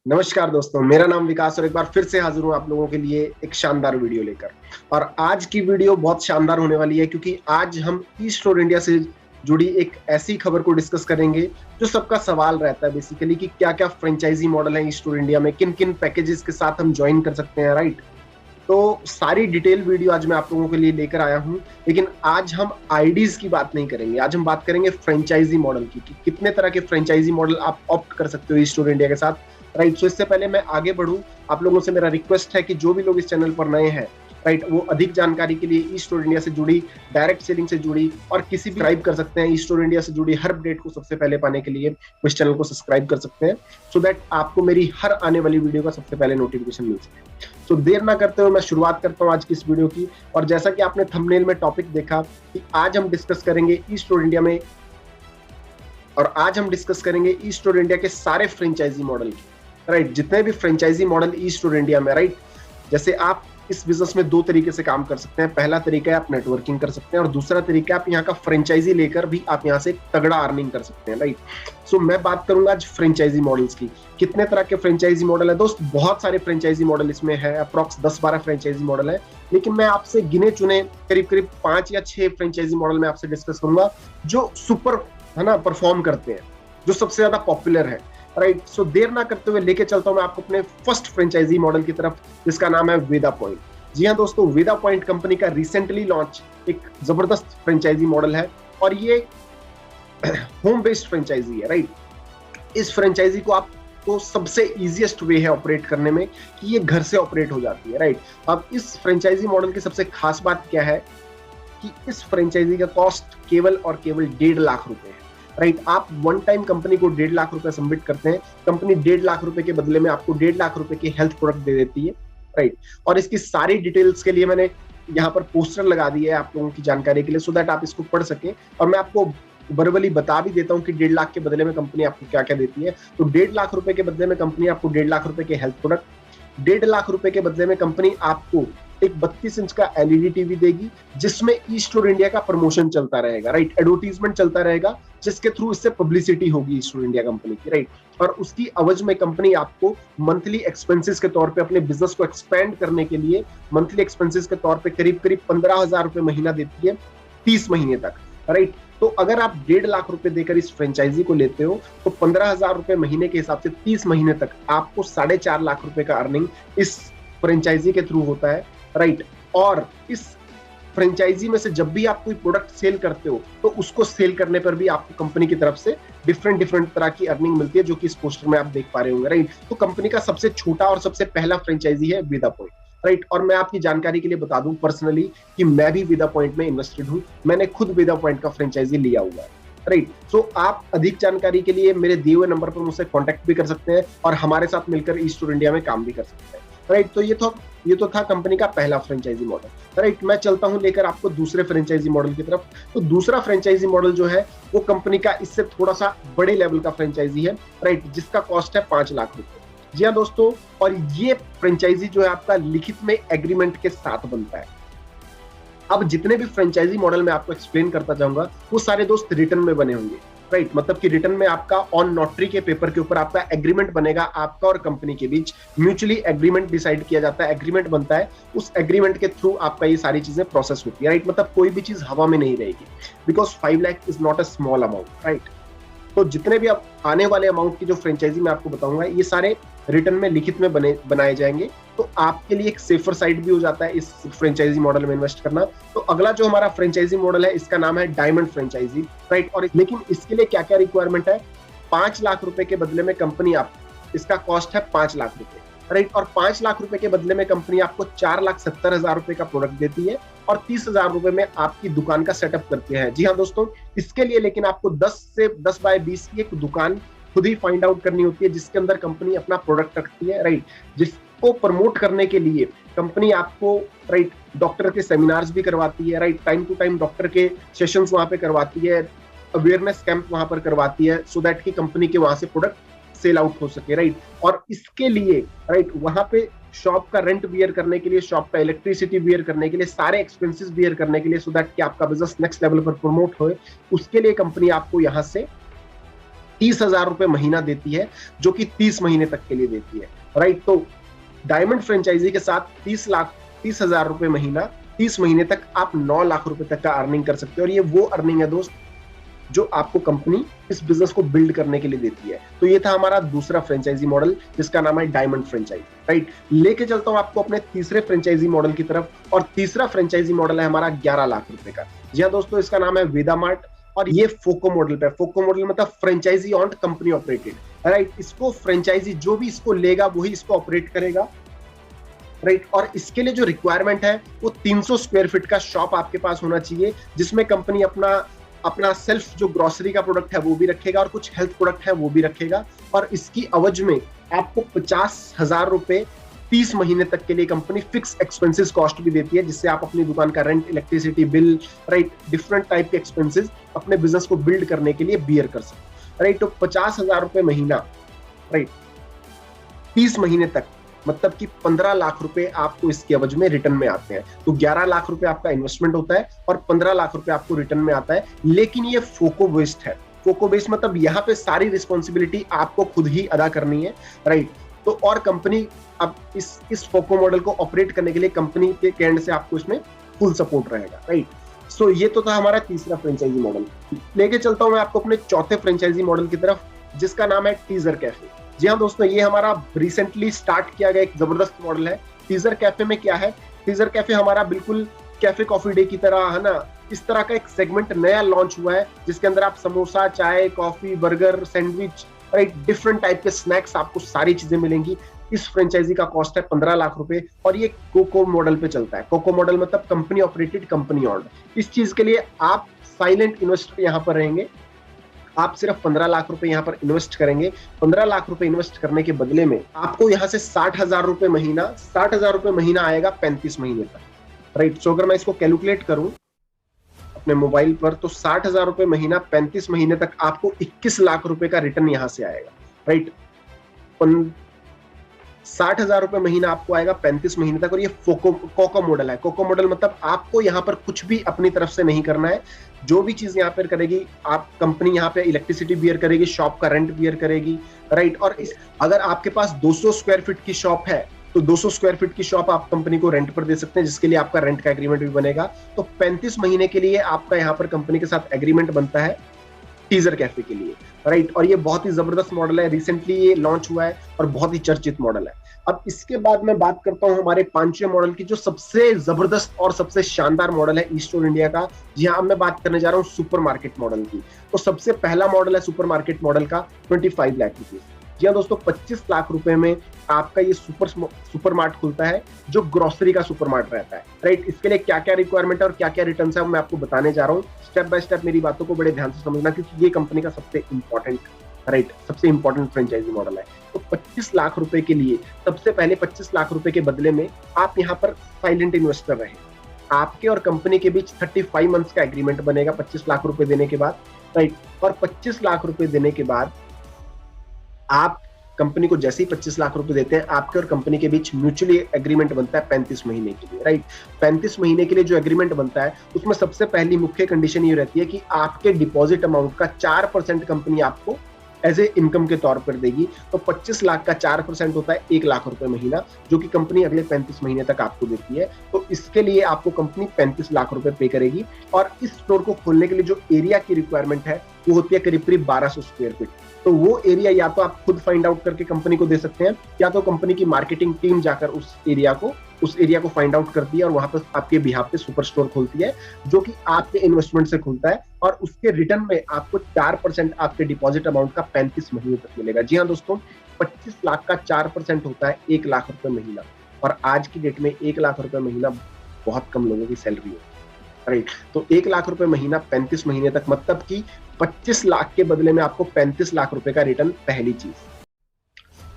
नमस्कार दोस्तों, मेरा नाम विकास और एक बार फिर से हाजिर हूं आप लोगों के लिए एक शानदार वीडियो लेकर। और आज की वीडियो बहुत शानदार होने वाली है क्योंकि आज हम ई स्टोर इंडिया से जुड़ी एक ऐसी खबर को डिस्कस करेंगे जो सबका सवाल रहता है बेसिकली कि क्या क्या फ्रेंचाइजी मॉडल है ई स्टोर इंडिया में, किन किन पैकेजेस के साथ हम ज्वाइन कर सकते हैं, राइट। तो सारी डिटेल वीडियो आज मैं आप लोगों के लिए लेकर आया हूं। लेकिन आज हम आईडीज की बात नहीं करेंगे, आज हम बात करेंगे फ्रेंचाइजी मॉडल की कि कितने तरह के फ्रेंचाइजी मॉडल आप ऑप्ट कर सकते हो ई स्टोर इंडिया के साथ, राइट। सो इससे पहले मैं आगे बढ़ूं, आप लोगों से मेरा रिक्वेस्ट है कि जो भी लोग इस चैनल पर नए हैं, राइट, वो अधिक जानकारी के लिए ई स्टोर इंडिया से जुड़ी, डायरेक्ट सेलिंग से जुड़ी और किसी भी सब्सक्राइब कर सकते हैं। ई स्टोर इंडिया से जुड़ी हर अपडेट को सबसे पहले पाने के लिए इस चैनल को सब्सक्राइब कर सकते हैं, सो दैट आपको मेरी हर आने वाली वीडियो का सबसे पहले नोटिफिकेशन मिल सके। तो देर ना करते हुए मैं शुरुआत करता हूं आज की इस वीडियो की। और जैसा कि आपने थंबनेल में टॉपिक देखा कि आज हम डिस्कस करेंगे ई स्टोर इंडिया में, और आज हम डिस्कस करेंगे ई स्टोर इंडिया के सारे फ्रेंचाइजी मॉडल की, राइट। जितने भी franchisee model e store India में, राइट। जैसे आप इस बिजनेस में दो तरीके से काम कर सकते हैं। पहला तरीका है आप नेटवर्किंग कर सकते हैं और दूसरा तरीका है आप यहाँ का फ्रेंचाइजी लेकर भी आप यहाँ से तगड़ा अर्निंग कर सकते हैं, राइट। सो मैं बात करूंगा आज फ्रेंचाइजी मॉडल्स की। कितने तरह के फ्रेंचाइजी मॉडल है दोस्त? बहुत सारे फ्रेंचाइजी मॉडल इसमें है, अप्रॉक्स 10-12 फ्रेंचाइजी मॉडल है। लेकिन मैं आपसे गिने चुने करीब करीब 5 या 6 फ्रेंचाइजी मॉडल मैं आपसे डिस्कस करूंगा जो सुपर है ना परफॉर्म करते हैं, जो सबसे ज्यादा पॉपुलर है, राइट। सो देर ना करते हुए लेके चलता हूं मैं आपको अपने फर्स्ट फ्रेंचाइजी मॉडल की तरफ, जिसका नाम है वेदा पॉइंट। जी हाँ दोस्तों, वेदा पॉइंट कंपनी का रिसेंटली लॉन्च एक जबरदस्त फ्रेंचाइजी मॉडल है और ये होम बेस्ड फ्रेंचाइजी है, राइट। इस फ्रेंचाइजी को आपको सबसे इजीएस्ट वे है ऑपरेट करने में कि ये घर से ऑपरेट हो जाती है, राइट। अब इस फ्रेंचाइजी मॉडल की सबसे खास बात क्या है कि इस फ्रेंचाइजी का कॉस्ट केवल और केवल 1.5 लाख रुपए है, राइट। आप वन टाइम कंपनी को 1.5 लाख रुपए सबमिट करते हैं, कंपनी 1.5 लाख रुपए के बदले में आपको 1.5 लाख रुपए की हेल्थ प्रोडक्ट दे देती है, राइट। और इसकी सारी डिटेल्स के लिए मैंने यहाँ पर पोस्टर लगा दिए है आप लोगों की जानकारी के लिए, सो दैट आप इसको पढ़ सके। और मैं आपको वर्बली बता भी देता हूँ कि 1.5 लाख के बदले में कंपनी आपको क्या क्या देती है। तो 1.5 लाख रुपए के बदले में कंपनी आपको 1.5 लाख रुपए के हेल्थ प्रोडक्ट, 1.5 लाख रुपए के बदले में कंपनी आपको एक 32 इंच का एलईडी टीवी देगी, जिसमें ई स्टोर इंडिया का प्रमोशन चलता रहेगा, राइट। एडवर्टीजमेंट चलता रहेगा, जिसके थ्रू इससे पब्लिसिटी होगी ई स्टोर इंडिया कंपनी की, राइट। और उसकी अवज में कंपनी आपको मंथली एक्सपेंसेस के तौर पे अपने बिजनेस को एक्सपेंड करने के लिए मंथली एक्सपेंसेस के तौर पे करीब करीब 15,000 रुपए महीना देती है 30 महीने तक, राइट। तो अगर आप 1.5 लाख रुपए देकर इस फ्रेंचाइजी को लेते हो तो 15,000 रुपए महीने के हिसाब से 30 महीने तक आपको 4.5 लाख रुपए का अर्निंग इस फ्रेंचाइजी के थ्रू होता है, राइट। और इस फ्रेंचाइजी में से जब भी आप कोई प्रोडक्ट सेल करते हो तो उसको सेल करने पर भी आपको कंपनी की तरफ से डिफरेंट तरह की अर्निंग मिलती है, जो कि इस पोस्टर में आप देख पा रहे होंगे, राइट। तो कंपनी का सबसे छोटा और सबसे पहला फ्रेंचाइजी है वेदा पॉइंट, राइट। और मैं आपकी जानकारी के लिए बता दूं पर्सनली कि मैं भी वेदा पॉइंट में इन्वेस्टेड हूं, मैंने खुद वेदा पॉइंट का फ्रेंचाइजी लिया हुआ है, राइट। सो आप अधिक जानकारी के लिए मेरे दिए हुए नंबर पर मुझसे कांटेक्ट भी कर सकते हैं और हमारे साथ मिलकर ई स्टोर इंडिया में काम भी कर सकते हैं, राइट। तो ये तो था कंपनी का पहला फ्रेंचाइजी मॉडल, राइट। मैं चलता हूं लेकर आपको दूसरे फ्रेंचाइजी मॉडल की तरफ। तो दूसरा फ्रेंचाइजी मॉडल जो है वो कंपनी का इससे थोड़ा सा बड़े लेवल का फ्रेंचाइजी है, राइट, जिसका कॉस्ट है 5 लाख रुपए। जी हाँ दोस्तों, और ये फ्रेंचाइजी जो है आपका लिखित में एग्रीमेंट के साथ बनता है। अब जितने भी फ्रेंचाइजी मॉडल मैं आपको एक्सप्लेन करता जाऊंगा वो सारे दोस्त रिटर्न में बने होंगे, राइट। मतलब कि रिटर्न में आपका ऑन नोटरी के पेपर के ऊपर आपका एग्रीमेंट बनेगा, आपका और कंपनी के बीच म्यूचुअली एग्रीमेंट डिसाइड किया जाता है, एग्रीमेंट बनता है, उस एग्रीमेंट के थ्रू आपका ये सारी चीजें प्रोसेस होती है, राइट। मतलब कोई भी चीज हवा में नहीं रहेगी, because 5 lakh is not a small amount, right. तो जितने भी अब आने वाले अमाउंट की जो फ्रेंचाइजी मैं आपको बताऊंगा ये सारे रिटर्न में लिखित में बनाए जाएंगे, तो आपके लिए एक सेफर साइड भी हो जाता है इस फ्रेंचाइजी मॉडल में इन्वेस्ट करना। तो अगला जो हमारा फ्रेंचाइजी मॉडल है इसका नाम है डायमंड फ्रेंचाइजी, राइट। और लेकिन इसके लिए क्या क्या रिक्वायरमेंट है? 5 लाख रुपए के बदले में कंपनी आप, इसका कॉस्ट है 5 लाख रुपए, राइट। और 5 लाख रुपए के बदले में कंपनी आपको 4,70,000 रुपए का प्रोडक्ट देती है और 30,000 रुपए में आपकी दुकान का सेटअप करते हैं। जी हाँ दोस्तों, इसके लिए लेकिन आपको 10 बाय 20 की एक दुकान खुद ही फाइंड आउट करनी होती है, जिसके अंदर कंपनी अपना प्रोडक्ट रखती है, राइट। जिसको प्रमोट करने के लिए कंपनी आपको, राइट, डॉक्टर के सेमिनार्स भी करवाती है, right. Time to time doctor के सेशंस वहां पे करवाती है, अवेयरनेस कैंप वहां पर करवाती है, सो दैट की कंपनी के वहां से प्रोडक्ट सेल आउट हो सके, राइट। और इसके लिए, राइट, वहां पे शॉप का रेंट बियर करने के लिए, शॉप का इलेक्ट्रिसिटी बियर करने के लिए, सारे एक्सपेंसेस बियर करने के लिए, सो दैट कि आपका बिजनेस नेक्स्ट लेवल पर प्रमोट हो, उसके लिए कंपनी आपको यहाँ से 30,000 रुपए महीना देती है, जो कि 30 महीने तक के लिए देती है, राइट। तो डायमंड फ्रेंचाइजी के साथ 30,000 रुपए महीना 30 महीने तक आप 9 लाख रुपए तक का अर्निंग कर सकते हो। और ये वो अर्निंग है दोस्त जो आपको कंपनी इस बिजनेस को बिल्ड करने के लिए देती है। तो ये था हमारा दूसरा फ्रेंचाइजी मॉडल, जिसका नाम है डायमंड फ्रेंचाइजी, राइट। लेके चलता हूं आपको अपने तीसरे फ्रेंचाइजी मॉडल की तरफ, और तीसरा फ्रेंचाइजी मॉडल है हमारा 11 लाख रुपए का। जी हाँ दोस्तों, इसका नाम है वेदा मार्ट, और ये फोको मॉडल पे। फोको मॉडल मतलब franchisee on company operated, right. इसको फ्रेंचाइजी जो भी इसको लेगा वही इसको ऑपरेट करेगा, राइट। और इसके लिए जो रिक्वायरमेंट है वो 300 स्क्वायर फीट का शॉप आपके पास होना चाहिए, जिसमें कंपनी अपना सेल्फ जो ग्रोसरी का प्रोडक्ट है वो भी रखेगा और कुछ हेल्थ प्रोडक्ट है वो भी रखेगा। और इसकी अवज में आपको 50,000 रुपए 30 महीने तक के लिए कंपनी फिक्स एक्सपेंसेस कॉस्ट भी देती है, जिससे आप अपनी दुकान का rent, electricity bill, right, different type के एक्सपेंसेस अपने बिजनेस को बिल्ड करने के लिए बियर कर सकते, राइट। तो 50,000 रुपए महीना, राइट, 30 महीने तक, मतलब कि 15 लाख रुपए आपको इसके एवज में रिटर्न में आते हैं। तो 11 लाख रुपए आपका इन्वेस्टमेंट होता है और 15 लाख रुपए आपको रिटर्न में आता है। लेकिन ये फोको बेस्ड है। फोको बेस्ड मतलब यहाँ पे सारी रिस्पॉन्सिबिलिटी आपको खुद ही अदा करनी है, राइट। तो और कंपनी अब इस फोको मॉडल को ऑपरेट करने के लिए कंपनी के एंड से आपको इसमें फुल सपोर्ट रहेगा, राइट। सो ये तो था हमारा तीसरा फ्रेंचाइजी मॉडल। लेके चलता हूं मैं आपको अपने चौथे फ्रेंचाइजी मॉडल की तरफ, जिसका नाम है टीजर कैफे। जी हाँ दोस्तों, ये हमारा रिसेंटली स्टार्ट किया गया एक जबरदस्त मॉडल है। टीजर कैफे में क्या है, टीजर कैफे हमारा बिल्कुल कैफे कॉफी डे की तरह है ना, इस तरह का एक सेगमेंट नया लॉन्च हुआ है, जिसके अंदर आप समोसा, चाय, coffee, burger, sandwich, right, different type के स्नैक्स, आपको सारी चीजें मिलेंगी। इस फ्रेंचाइजी का कॉस्ट है 15 लाख रुपए, और ये कोको मॉडल पे चलता है। कोको मॉडल मतलब कंपनी ऑपरेटेड, कंपनी ऑन्ड। इस चीज के लिए आप साइलेंट इन्वेस्टर यहाँ पर रहेंगे। आप सिर्फ 15 लाख रुपए यहाँ पर इन्वेस्ट करेंगे। 15 लाख रुपए इन्वेस्ट करने के बदले में आपको यहाँ से 60,000 रुपए महीना, 60,000 रुपए महीना आएगा 35 महीने तक, राइट। सो अगर मैं इसको कैलकुलेट करूं अपने मोबाइल पर, तो 60,000 रुपए महीना 35 महीने तक आपको 21 लाख रुपए का रिटर्न यहाँ से आएगा, राइट। 60,000 रुपए महीना आपको आएगा 35 महीने तक। और ये कोको मॉडल है। कोको मॉडल मतलब आपको यहाँ पर कुछ भी अपनी तरफ से नहीं करना है। जो भी चीज यहाँ पर करेगी, आप कंपनी यहाँ पे इलेक्ट्रिसिटी बियर करेगी, शॉप का रेंट बियर करेगी, राइट। और अगर आपके पास 200 स्क्वायर फीट की शॉप है, तो 200 स्क्वायर फीट की शॉप आप कंपनी को रेंट पर दे सकते हैं, जिसके लिए आपका रेंट का एग्रीमेंट भी बनेगा। तो 35 महीने के लिए आपका यहाँ पर कंपनी के साथ एग्रीमेंट बनता है टीजर कैफे के लिए, राइट। और ये बहुत ही जबरदस्त मॉडल है, रिसेंटली ये लॉन्च हुआ है और बहुत ही चर्चित मॉडल है। अब इसके बाद मैं बात करता हूं हमारे पांचवें मॉडल की, जो सबसे जबरदस्त और सबसे शानदार मॉडल है ईस्टर्न इंडिया का। जी हाँ, मैं बात करने जा रहा हूँ सुपरमार्केट मॉडल की। तो सबसे पहला मॉडल है सुपरमार्केट मॉडल का 25 लाख रुपीज। जी हाँ दोस्तों, 25 लाख रुपए में आपका ये सुपरमार्ट खुलता है, जो ग्रोसरी का सुपरमार्ट रहता है, राइट। इसके लिए क्या क्या रिक्वायरमेंट है और क्या क्या रिटर्न है, मैं आपको बताने जा रहा हूँ। स्टेप बाय स्टेप मेरी बातों को बड़े ध्यान से समझना, क्योंकि ये कंपनी का सबसे इंपॉर्टेंट, राइट, सबसे इंपॉर्टेंट फ्रेंचाइजी मॉडल है। तो 25 लाख रुपए के लिए सबसे पहले 25 लाख रुपए के बदले में आप यहाँ पर साइलेंट इन्वेस्टर रहे। आपके और कंपनी के बीच 35 मंथ्स का एग्रीमेंट बनेगा 25 लाख रुपए देने के बाद, राइट। और 25 लाख रुपए देने के बाद आप कंपनी को जैसे ही 25 लाख रुपए देते हैं, आपके और कंपनी के बीच म्यूचुअली एग्रीमेंट बनता है 35 महीने के लिए, राइट। 35 महीने के लिए जो एग्रीमेंट बनता है, उसमें सबसे पहली मुख्य कंडीशन ये रहती है कि आपके डिपॉजिट अमाउंट का 4% कंपनी आपको एज ए इनकम के तौर पर देगी। तो 25 लाख का 4% होता है 1 लाख रुपए महीना, जो कि कंपनी अगले 35 महीने तक आपको देती है। तो इसके लिए आपको कंपनी 35 लाख रुपए पे करेगी। और इस स्टोर को खोलने के लिए जो एरिया की रिक्वायरमेंट है, वो होती है करीब 1200 स्क्वायर फीट। तो वो एरिया या तो आप खुद फाइंड आउट करके कंपनी को दे सकते हैं, या तो कंपनी की मार्केटिंग टीम जाकर उस एरिया को फाइंड आउट करती है और वहां पर आपके बिहाफ पे सुपर स्टोर खोलती है, जो कि आपके इन्वेस्टमेंट से खुलता है। और उसके रिटर्न में आपको 4% आपके डिपॉजिट अमाउंट का 35 महीने तक मिलेगा। जी हाँ दोस्तों, 25 लाख का 4% होता है 1 लाख रुपए महीना। और आज की डेट में 1 लाख रुपए महीना बहुत कम लोगों की सैलरी है, राइट। तो 1 लाख रुपए महीना 35 महीने तक, मतलब कि 25 लाख के बदले में आपको 35 लाख रुपए का रिटर्न, पहली चीज।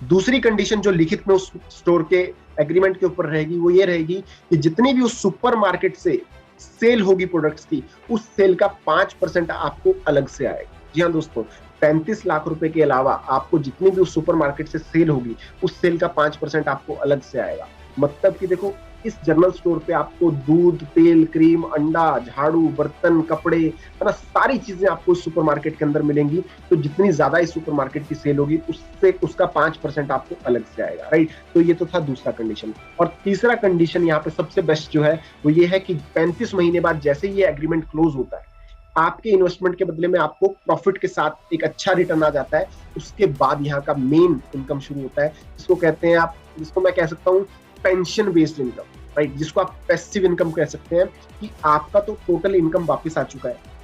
दूसरी कंडीशन जो लिखित में उस स्टोर के एग्रीमेंट के ऊपर रहेगी, वो ये रहेगी कि जितनी भी उस सुपरमार्केट से सेल होगी प्रोडक्ट्स की, उस सेल का 5% आपको अलग से आएगा। जी हाँ दोस्तों, 35 लाख रुपए के अलावा आपको जितनी भी उस सुपरमार्केट से सेल होगी, उस सेल का 5% आपको अलग से आएगा। मतलब कि देखो, इस जनरल स्टोर पे आपको दूध, तेल, क्रीम, अंडा, झाड़ू, बर्तन, कपड़े, है ना, सारी चीजें आपको इस सुपरमार्केट के अंदर मिलेंगी। तो जितनी ज्यादा इस सुपरमार्केट की सेल होगी उससे उसका 5% आपको अलग से आएगा, राइट। तो ये तो था दूसरा कंडीशन। और तीसरा कंडीशन यहाँ पे सबसे बेस्ट जो है वो ये है कि 35 महीने बाद जैसे ये एग्रीमेंट क्लोज होता है, आपके इन्वेस्टमेंट के बदले में आपको प्रॉफिट के साथ एक अच्छा रिटर्न आ जाता है। उसके बाद यहाँ का मेन इनकम शुरू होता है, जिसको कहते हैं आप, जिसको मैं कह सकता हूँ पेंशन बेस्ड इनकम, राइट, जिसको आप पैसिव इनकम कह सकते हैं। कि आपका तो टोटल इनकम वापस आ चुका है।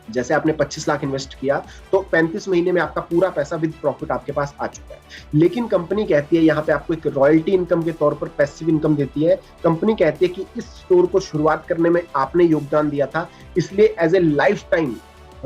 जैसे आपने 25 लाख इन्वेस्ट किया तो 35 महीने में आपका पूरा पैसा विद प्रॉफिट आपके पास आ चुका है। लेकिन कंपनी कहती है यहाँ पे आपको एक रॉयल्टी इनकम के तौर पर पैसिव इनकम देती है। कंपनी कहती है कि इस स्टोर को शुरुआत करने में आपने योगदान दिया था, इसलिए as a life time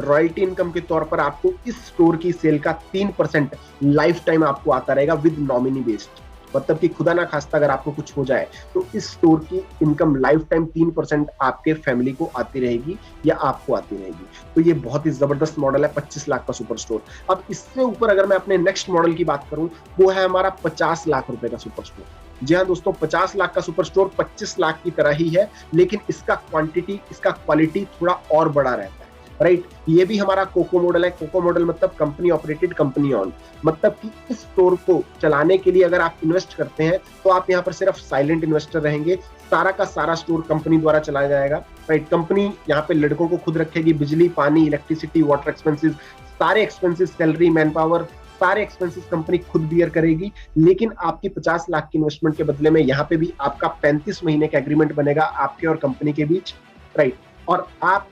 royalty income के तौर पर आपको इस स्टोर की सेल का 3% लाइफ टाइम आपको आता रहेगा विद नॉमिनी बेस्ड। मतलब कि खुदा ना खास्ता अगर आपको कुछ हो जाए तो इस स्टोर की इनकम लाइफ टाइम 3% आपके फैमिली को आती रहेगी या आपको आती रहेगी। तो ये बहुत ही जबरदस्त मॉडल है 25 लाख का सुपर स्टोर। अब इससे ऊपर अगर मैं अपने नेक्स्ट मॉडल की बात करूं, वो है हमारा 50 लाख रुपए का सुपर स्टोर। जी हाँ दोस्तों, 50 लाख का सुपर स्टोर 25 लाख की तरह ही है, लेकिन इसका क्वांटिटी, इसका क्वालिटी थोड़ा और बड़ा रहता है, राइट। ये भी हमारा कोको मॉडल है। कोको मॉडल मतलब कंपनी ऑपरेटेड, कंपनी ऑन। मतलब कि इस स्टोर को चलाने के लिए अगर आप इन्वेस्ट करते हैं तो आप यहाँ पर सिर्फ साइलेंट इन्वेस्टर रहेंगे। सारा का सारा स्टोर कंपनी द्वारा चलाया जाएगा, राइट। कंपनी यहाँ पे लड़कों को खुद रखेगी, बिजली, पानी, इलेक्ट्रिसिटी, वाटर एक्सपेंसेस, सारे एक्सपेंसेस, सैलरी, मैन पावर, सारे एक्सपेंसेस कंपनी खुद बियर करेगी। लेकिन आपकी 50 लाख की इन्वेस्टमेंट के बदले में यहाँ पे भी आपका 35 महीने का एग्रीमेंट बनेगा आपके और कंपनी के बीच, राइट। और आप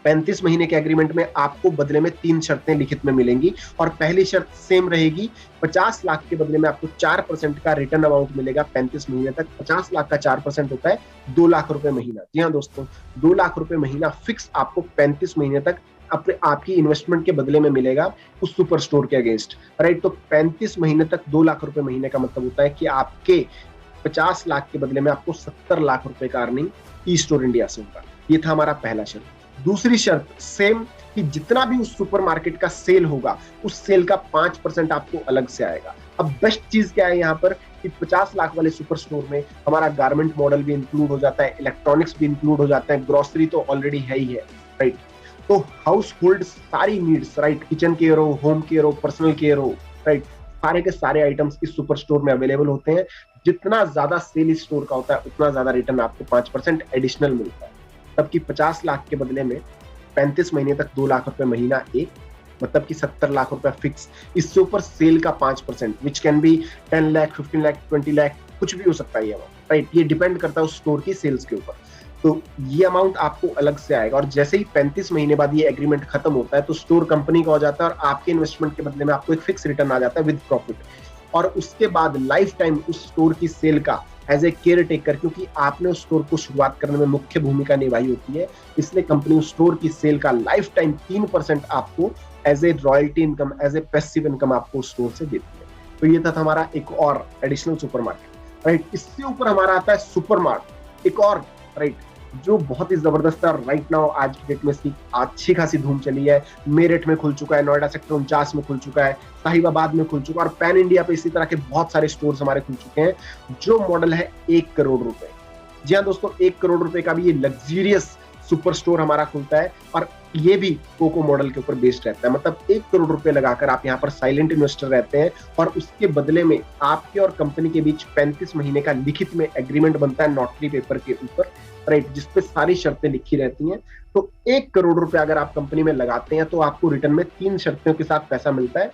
35 महीने के एग्रीमेंट में आपको बदले में 3 शर्तें लिखित में मिलेंगी। और पहली शर्त सेम रहेगी, 50 लाख के बदले में आपको 4% का रिटर्न अमाउंट मिलेगा 35 महीने तक। 50 लाख का 4% होता है 2 लाख रुपए महीना। जी हाँ दोस्तों, 2 लाख रुपए महीना फिक्स आपको 35 महीने तक आपकी इन्वेस्टमेंट के बदले में मिलेगा उस सुपर स्टोर के अगेंस्ट, राइट। तो 35 महीने तक 2 लाख रुपए महीने का मतलब होता है कि आपके 50 लाख के बदले में आपको 70 लाख रुपए का अर्निंग ई स्टोर इंडिया से होगा। ये था हमारा पहला शर्त। दूसरी शर्त सेम, कि जितना भी उस सुपरमार्केट का सेल होगा उस सेल का 5% आपको अलग से आएगा। अब बेस्ट चीज क्या है यहाँ पर कि 50 लाख वाले सुपर स्टोर में हमारा गारमेंट मॉडल भी इंक्लूड हो जाता है, इलेक्ट्रॉनिक्स भी इंक्लूड हो जाता है, ग्रोसरी तो ऑलरेडी है ही है, राइट। तो हाउस होल्ड सारी नीड्स, राइट, किचन केयर हो, होम केयर हो, पर्सनल केयर हो, राइट, सारे के सारे आइटम्स इस सुपर स्टोर में अवेलेबल होते हैं। जितना ज्यादा सेल इस स्टोर का होता है उतना ज्यादा रिटर्न आपको 5% एडिशनल मिलता है। तब कि 50 लाख के बदले में 35 महीने तक 2 लाख रुपए महीना एक, मतलब कि 70 लाख रुपए फिक्स। इससे ऊपर सेल का 5%, which can be 10 lakh, 15 lakh, 20 lakh, कुछ भी हो सकता है ये अमाउंट, राइट। ये डिपेंड करता है उस स्टोर की सेल्स के ऊपर। तो ये अमाउंट आपको अलग से आएगा। और जैसे ही 35 महीने बाद ये एग्रीमेंट खत्म होता है तो स्टोर कंपनी का हो जाता है और आपके इन्वेस्टमेंट के बदले में आपको एक फिक्स रिटर्न आ जाता है विद प्रॉफिट। और उसके बाद लाइफ टाइम उस स्टोर की सेल का एज ए केयर टेकर, क्योंकि आपने उस स्टोर को शुरुआत करने में मुख्य भूमिका निभाई होती है, इसलिए कंपनी उस स्टोर की सेल का लाइफ टाइम 3% आपको as a royalty income, as a passive income आपको उस स्टोर से देती है। तो ये था हमारा एक और एडिशनल सुपरमार्केट, राइट। इससे ऊपर हमारा आता है सुपरमार्ट, एक और, राइट, जो बहुत ही जबरदस्त है। राइट नाउ आज की डेट में इसकी अच्छी खासी धूम चली है। मेरठ में खुल चुका है, नोएडा सेक्टर 49 में खुल चुका है, साहिबाबाद में खुल चुका है, और पैन इंडिया पे इसी तरह के बहुत सारे स्टोर्स हमारे खुल चुके हैं। जो मॉडल है 1 करोड़ रुपए। जी हाँ दोस्तों, 1 करोड़ रुपए का भी ये लग्जरियस सुपर स्टोर हमारा खुलता है और ये भी कोको मॉडल के ऊपर बेस्ड रहता है। मतलब 1 करोड़ रुपए लगाकर आप यहाँ पर साइलेंट इन्वेस्टर रहते हैं और उसके बदले में आपके और कंपनी के बीच 35 महीने का लिखित में एग्रीमेंट बनता है नोटरी पेपर के ऊपर, राइट, जिसपे सारी शर्तें लिखी रहती हैं। तो 1 करोड़ रुपए अगर आप कंपनी में लगाते हैं तो आपको रिटर्न में 3 शर्तों के साथ पैसा मिलता है।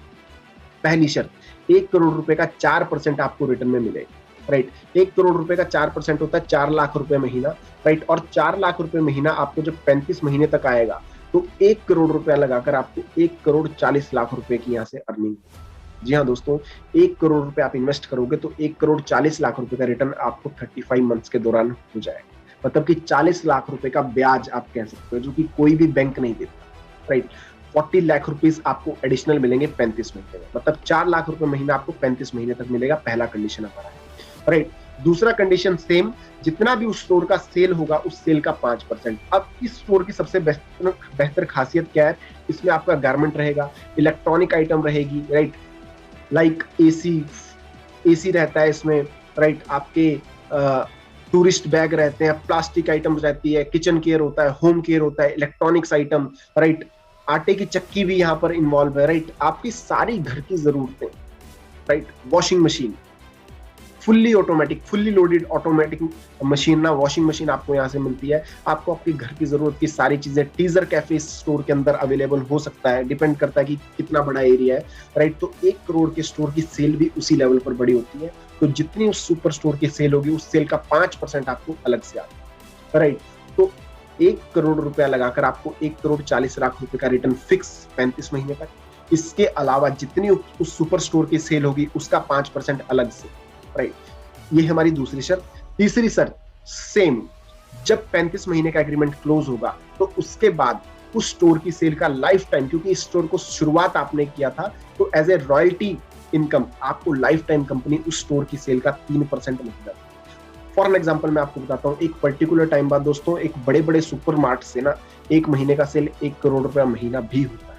पहली शर्त, 1 करोड़ रुपए का 4% आपको रिटर्न में मिलेगा, राइट। 1 करोड़ रुपए का 4% होता है 4 लाख रुपए महीना, राइट। और 4 लाख रुपए महीना आपको जब 35 महीने तक आएगा तो 1 करोड़ रुपया लगाकर आपको 1 करोड़ 40 लाख रुपए की यहाँ से अर्निंग। जी हाँ दोस्तों, 1 करोड़ रुपए आप इन्वेस्ट करोगे तो 1 करोड़ 40 लाख रुपए का रिटर्न आपको 35 मंथ्स के दौरान हो जाएगा। मतलब कि 40 लाख रुपए का ब्याज आप कह सकते हो, जो कि कोई भी बैंक नहीं देता, राइट। 40 लाख रुपीस आपको एडिशनल मिलेंगे 35 महीने में। मतलब 4 लाख रुपए महीना आपको 35 महीने तक मिलेगा। पहला कंडीशन हमारा है, राइट। दूसरा कंडीशन सेम, जितना भी उस स्टोर का सेल होगा उस सेल का 5%। अब इस स्टोर की सबसे बेहतर खासियत क्या है, इसमें आपका गारमेंट रहेगा, इलेक्ट्रॉनिक आइटम रहेगी, राइट, लाइक एसी रहता है इसमें, राइट। आपके टूरिस्ट बैग रहते हैं, प्लास्टिक आइटम्स रहती है, किचन केयर होता है, होम केयर होता है, इलेक्ट्रॉनिक्स आइटम, राइट, आटे की चक्की भी यहाँ पर इन्वॉल्व है, राइट, आपकी सारी घर की जरूरतें, right, washing machine, fully automatic, fully loaded automatic machine ना, वॉशिंग मशीन आपको यहाँ से मिलती है। आपको आपके घर की जरूरत की सारी चीजें टीजर कैफे स्टोर के अंदर अवेलेबल हो सकता है, डिपेंड करता है कि कितना बड़ा एरिया है, राइट। तो 1 करोड़ के स्टोर की सेल भी उसी लेवल पर बड़ी होती है। तो जितनी उस सुपर स्टोर की सेल होगी, उस सेल का 5% आपको अलग से आता है, राइट। तो 1 करोड़ रुपया लगाकर आपको 1,40,00,000 रुपए का रिटर्न फिक्स 35 महीने तक। इसके अलावा जितनी उस सुपर स्टोर की सेल होगी, उसका 5% अलग से, राइट। ये हमारी दूसरी शर्त। तीसरी शर्त सेम, जब 35 महीने का एग्रीमेंट क्लोज होगा तो उसके बाद उस स्टोर की सेल का लाइफ टाइम, क्योंकि इस स्टोर को शुरुआत आपने किया था, तो एज ए रॉयल्टी इनकम आपको लाइफ टाइम कंपनी उस स्टोर की सेल का 3% मिलता है। फॉर एन एग्जाम्पल मैं आपको बताता हूँ, एक पर्टिकुलर टाइम बाद दोस्तों एक बड़े बड़े सुपर मार्ट से ना 1 महीने का सेल 1 करोड़ रुपया महीना भी होता है।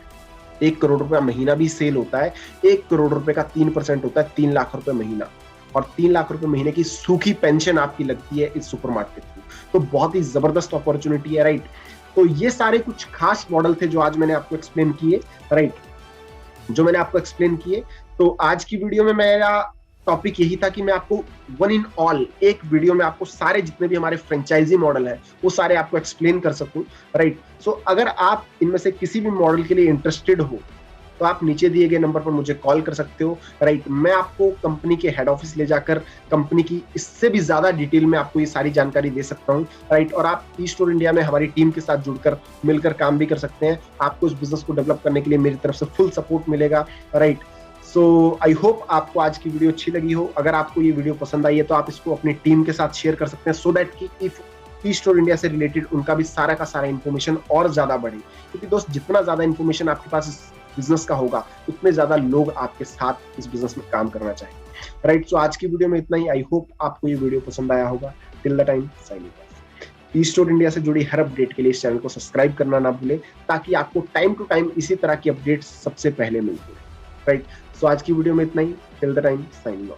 1 करोड़ रुपया महीना भी सेल होता है। 1 करोड़ रुपए का 3% होता है 3 लाख रुपए महीना, और 3 लाख रुपए महीने की सूखी पेंशन आपकी लगती है इस सुपरमार्ट के थ्रू। तो बहुत ही जबरदस्त अपॉर्चुनिटी है, राइट। तो ये सारे कुछ खास मॉडल थे जो आज मैंने आपको एक्सप्लेन किए, राइट, जो मैंने आपको एक्सप्लेन किए। तो आज की वीडियो में मेरा टॉपिक यही था कि मैं आपको वन इन ऑल एक वीडियो में आपको सारे जितने भी हमारे फ्रेंचाइजी मॉडल है वो सारे आपको एक्सप्लेन कर सकूं, राइट। सो अगर आप इनमें से किसी भी मॉडल के लिए इंटरेस्टेड हो तो आप नीचे दिए गए नंबर पर मुझे कॉल कर सकते हो, राइट। मैं आपको कंपनी के हेड ऑफिस ले जाकर कंपनी की इससे भी ज्यादा डिटेल में आपको ये सारी जानकारी दे सकता हूँ, राइट। और आप ई-स्टोर इंडिया में हमारी टीम के साथ जुड़कर मिलकर काम भी कर सकते हैं। आपको इस बिजनेस को डेवलप करने के लिए मेरी तरफ से फुल सपोर्ट मिलेगा, राइट। सो आई होप आपको आज की वीडियो अच्छी लगी हो। अगर आपको ये वीडियो पसंद आई है तो आप इसको अपनी टीम के साथ शेयर कर सकते हैं, सो दैट कि इफ ई-स्टोर इंडिया से रिलेटेड उनका भी सारा का सारा इन्फॉर्मेशन और ज्यादा बढ़े। क्योंकि दोस्त, जितना ज्यादा इन्फॉर्मेशन आपके पास इस बिजनेस का होगा, उतने ज्यादा लोग आपके साथ इस बिजनेस में काम करना चाहेंगे, राइट। सो आज की वीडियो में इतना ही। आई होप आपको ये वीडियो पसंद आया होगा। Till the time, signing off. E store India से जुड़ी हर अपडेट के लिए इस चैनल को सब्सक्राइब करना ना भूलें, ताकि आपको टाइम टू टाइम इसी तरह की अपडेट्स सबसे पहले मिलती है, राइट। सो आज की वीडियो में इतना ही। Till the time, signing of.